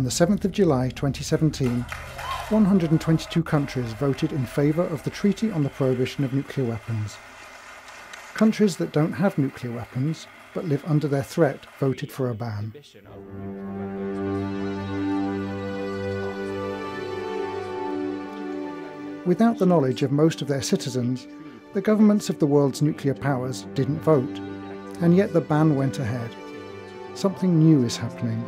the 7th of July 2017, 122 countries voted in favour of the Treaty on the Prohibition of Nuclear Weapons. Countries that don't have nuclear weapons, but live under their threat, voted for a ban. Without the knowledge of most of their citizens, the governments of the world's nuclear powers didn't vote, and yet the ban went ahead. Something new is happening.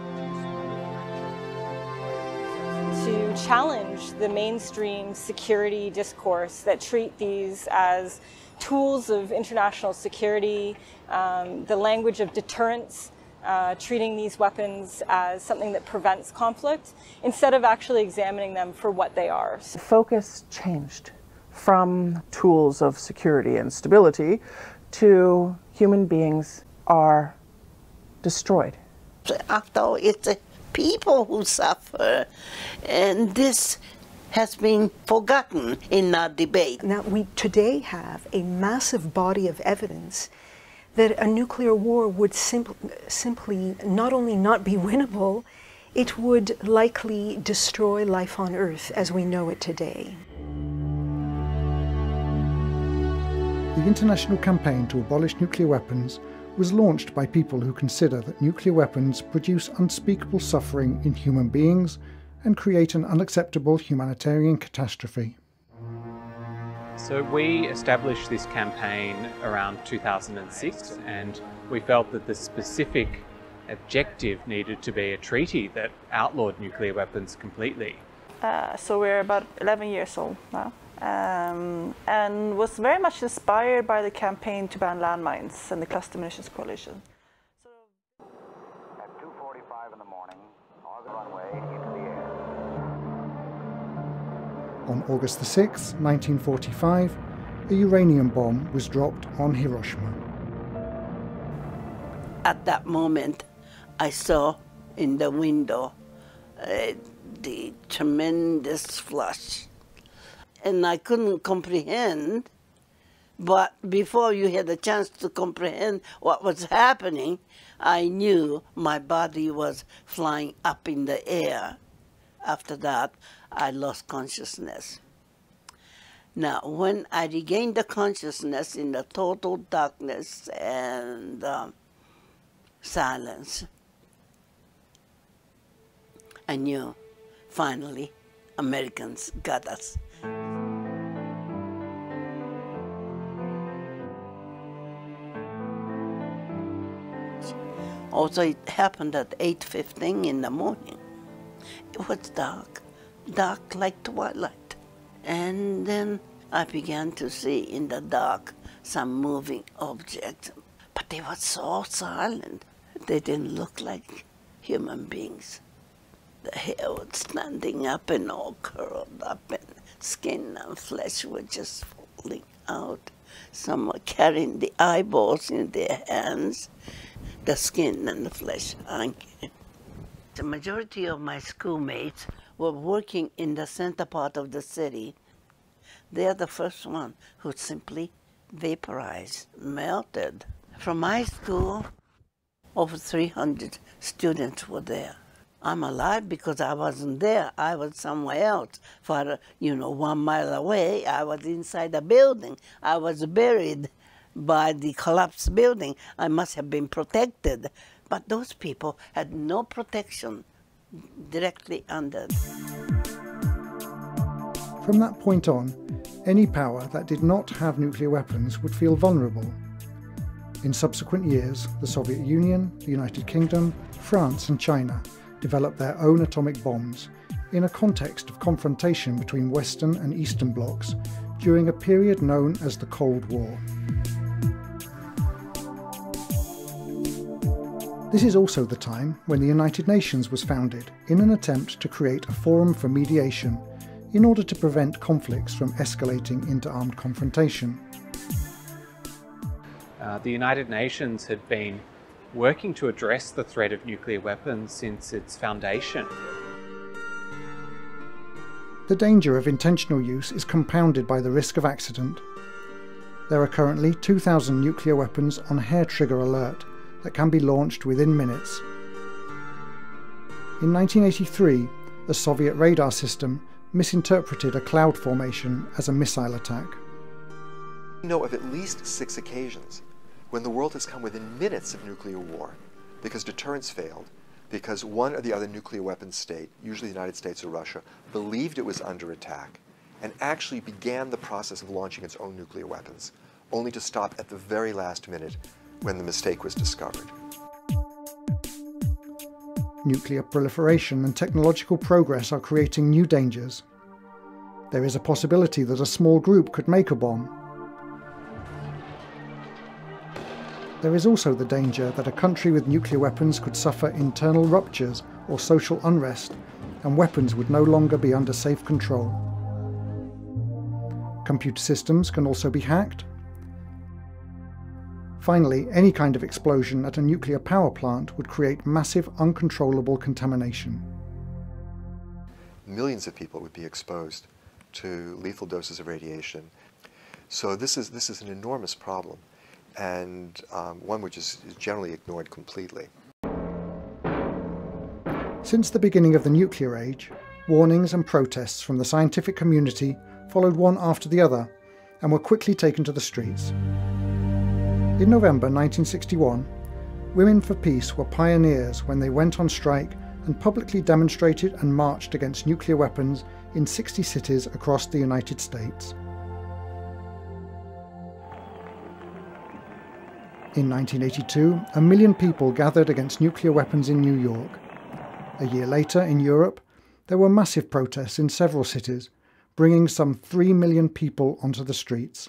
To challenge the mainstream security discourse that treat these as tools of international security, the language of deterrence, treating these weapons as something that prevents conflict, instead of actually examining them for what they are. The focus changed from tools of security and stability to human beings are destroyed. After all, it's the people who suffer, and this has been forgotten in our debate. Now, we today have a massive body of evidence that a nuclear war would simply not only not be winnable, it would likely destroy life on Earth as we know it today. The international campaign to abolish nuclear weapons was launched by people who consider that nuclear weapons produce unspeakable suffering in human beings and create an unacceptable humanitarian catastrophe. So we established this campaign around 2006, and we felt that the specific objective needed to be a treaty that outlawed nuclear weapons completely. So we're about 11 years old now, and was very much inspired by the campaign to ban landmines and the Cluster Munitions Coalition. At 2:45 in the morning, on the runway into the air. On August the 6th, 1945, a uranium bomb was dropped on Hiroshima. At that moment, I saw in the window the tremendous flash. And I couldn't comprehend, but before you had a chance to comprehend what was happening, I knew my body was flying up in the air. After that, I lost consciousness. Now, when I regained the consciousness in the total darkness and silence, I knew, finally, Americans got us. Also, it happened at 8:15 in the morning. It was dark, dark like twilight. And then I began to see in the dark some moving objects. But they were so silent. They didn't look like human beings. The hair was standing up and all curled up, and skin and flesh were just falling out. Some were carrying the eyeballs in their hands, the skin and the flesh hanging. The majority of my schoolmates were working in the center part of the city. They are the first one who simply vaporized, melted. From my school, over 300 students were there. I'm alive because I wasn't there. I was somewhere else. For, 1 mile away, I was inside a building. I was buried by the collapsed building. I must have been protected. But those people had no protection directly under. From that point on, any power that did not have nuclear weapons would feel vulnerable. In subsequent years, the Soviet Union, the United Kingdom, France and China developed their own atomic bombs in a context of confrontation between Western and Eastern blocs during a period known as the Cold War. This is also the time when the United Nations was founded in an attempt to create a forum for mediation in order to prevent conflicts from escalating into armed confrontation. The United Nations had been working to address the threat of nuclear weapons since its foundation. The danger of intentional use is compounded by the risk of accident. There are currently 2,000 nuclear weapons on hair trigger alert that can be launched within minutes. In 1983, a Soviet radar system misinterpreted a cloud formation as a missile attack. We know of at least 6 occasions when the world has come within minutes of nuclear war because deterrence failed, because one or the other nuclear weapons state, usually the United States or Russia, believed it was under attack and actually began the process of launching its own nuclear weapons, only to stop at the very last minute when the mistake was discovered. Nuclear proliferation and technological progress are creating new dangers. There is a possibility that a small group could make a bomb. There is also the danger that a country with nuclear weapons could suffer internal ruptures or social unrest, and weapons would no longer be under safe control. Computer systems can also be hacked. Finally, any kind of explosion at a nuclear power plant would create massive, uncontrollable contamination. Millions of people would be exposed to lethal doses of radiation. So this is an enormous problem, and one which is generally ignored completely. Since the beginning of the nuclear age, warnings and protests from the scientific community followed one after the other and were quickly taken to the streets. In November 1961, Women for Peace were pioneers when they went on strike and publicly demonstrated and marched against nuclear weapons in 60 cities across the United States. In 1982, 1 million people gathered against nuclear weapons in New York. A year later, in Europe, there were massive protests in several cities, bringing some 3 million people onto the streets.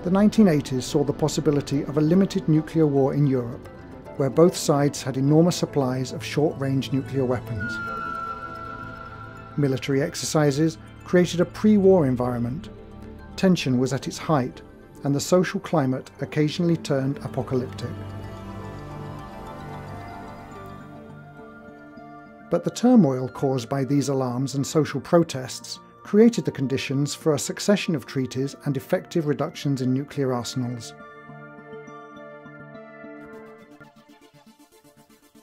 The 1980s saw the possibility of a limited nuclear war in Europe, where both sides had enormous supplies of short-range nuclear weapons. Military exercises created a pre-war environment. Tension was at its height, and the social climate occasionally turned apocalyptic. But the turmoil caused by these alarms and social protests created the conditions for a succession of treaties and effective reductions in nuclear arsenals.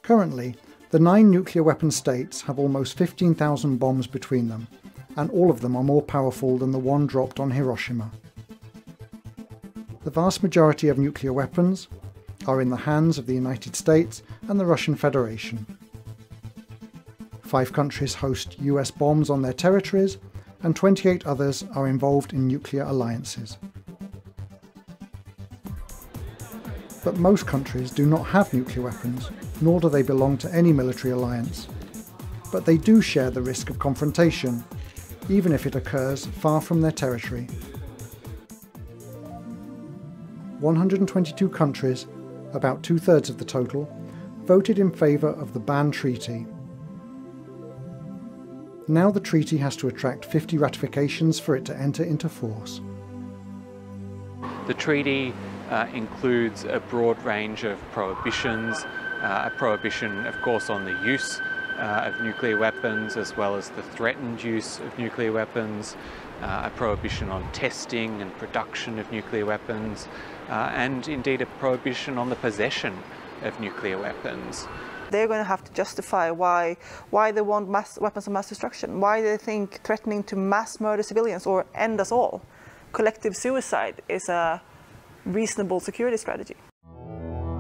Currently, the 9 nuclear weapon states have almost 15,000 bombs between them, and all of them are more powerful than the one dropped on Hiroshima. The vast majority of nuclear weapons are in the hands of the United States and the Russian Federation. 5 countries host US bombs on their territories, and 28 others are involved in nuclear alliances. But most countries do not have nuclear weapons, nor do they belong to any military alliance. But they do share the risk of confrontation, even if it occurs far from their territory. 122 countries, about 2/3 of the total, voted in favour of the ban treaty. Now the treaty has to attract 50 ratifications for it to enter into force. The treaty includes a broad range of prohibitions, a prohibition of course on the use of nuclear weapons as well as the threatened use of nuclear weapons, a prohibition on testing and production of nuclear weapons, and indeed a prohibition on the possession of nuclear weapons. They're going to have to justify why they want weapons of mass destruction, why they think threatening to mass murder civilians or end us all, collective suicide, is a reasonable security strategy.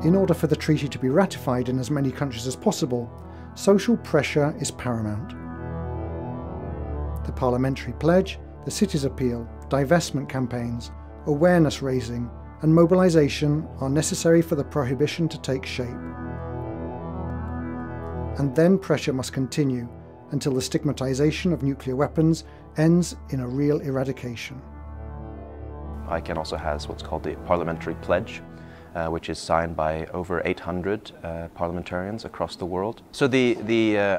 In order for the treaty to be ratified in as many countries as possible, social pressure is paramount. The parliamentary pledge, the cities appeal, divestment campaigns, awareness raising, and mobilisation are necessary for the prohibition to take shape. And then pressure must continue until the stigmatisation of nuclear weapons ends in a real eradication. ICANN also has what's called the Parliamentary Pledge, which is signed by over 800 parliamentarians across the world. So the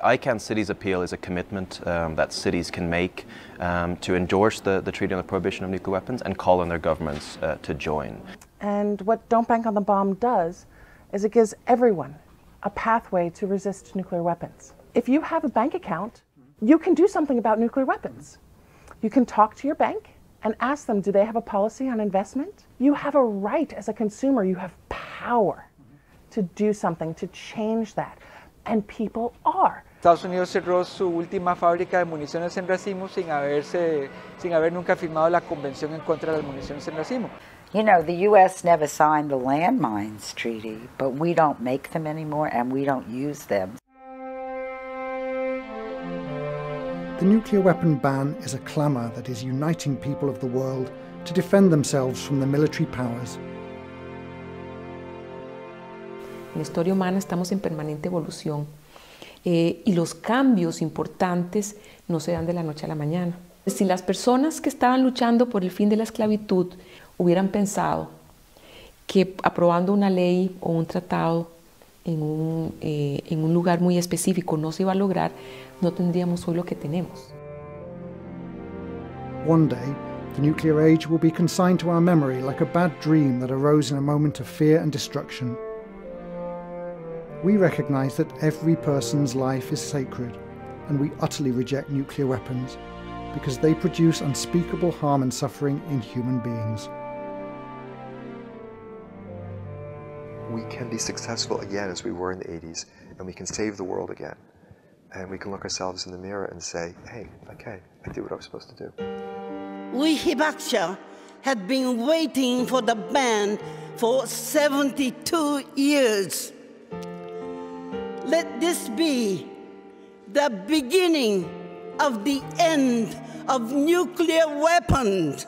ICANN Cities Appeal is a commitment that cities can make to endorse the Treaty on the Prohibition of Nuclear Weapons and call on their governments to join. And what Don't Bank on the Bomb does is it gives everyone a pathway to resist nuclear weapons. If you have a bank account, you can do something about nuclear weapons. You can talk to your bank and ask them, do they have a policy on investment? You have a right as a consumer, you have power to do something, to change that. And people are. Estados Unidos cerró su última fábrica de municiones en racimo sin haber nunca firmado la Convención en contra de las municiones en racimo. You know, the U.S. never signed the landmines treaty, but we don't make them anymore and we don't use them. The nuclear weapon ban is a clamour that is uniting people of the world to defend themselves from the military powers. En la historia humana estamos en permanente evolución y los cambios importantes no se dan de la noche a la mañana. Si las personas que estaban luchando por el fin de la esclavitud hubieran pensado que aprobando una ley o un tratado en un lugar muy específico no se iba a lograr, no tendríamos hoy lo que tenemos. One day, the nuclear age will be consigned to our memory like a bad dream that arose in a moment of fear and destruction. We recognise that every person's life is sacred, and we utterly reject nuclear weapons because they produce unspeakable harm and suffering in human beings. We can be successful again as we were in the 80s, and we can save the world again. And we can look ourselves in the mirror and say, hey, okay, I did what I was supposed to do. We Hibaksha had been waiting for the ban for 72 years. Let this be the beginning of the end of nuclear weapons.